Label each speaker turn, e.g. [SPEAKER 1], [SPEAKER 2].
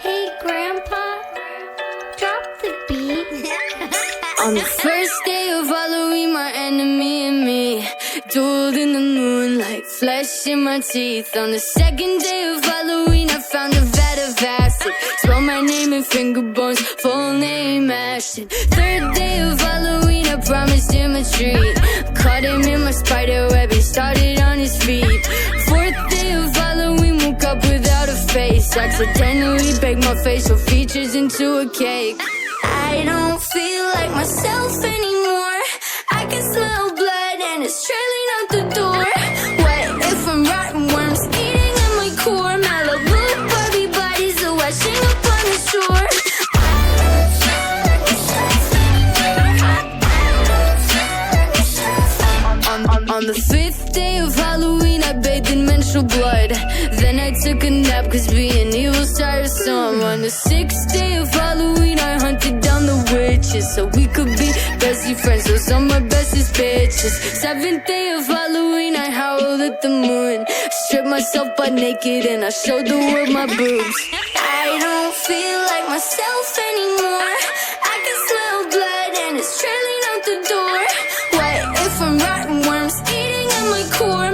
[SPEAKER 1] Hey, Grandpa, drop the beat.
[SPEAKER 2] On the first day of Halloween, my enemy and me dueled in the moonlight, flesh in my teeth. On the second day of Halloween, I found a vat of acid, spelled my name in finger bones, full name Ashton. Third day of Halloween, I promised him a treat, caught him in my spider web, he started on his feet. Fourth day of Halloween, woke up without a face, accidentally baked my facial features into a cake. I don't feel like myself anymore, I can smell blood and it's trailing out the door. What if I'm rotten worms eating at my core? Malibu Barbie bodies are washing up on the shore. On the fifth day of Halloween, I bathed in menstrual blood. Then I took a nap, cause being evil started some. On the sixth day of Halloween, I hunted down the witches, so we could be bestie friends, those are my bestest bitches. Seventh day of Halloween, I howled at the moon, stripped myself butt naked and I showed the world my boobs. I don't feel like myself anymore, I can smell blood and it's trailing out the door. What if I'm rotten worms eating at my core?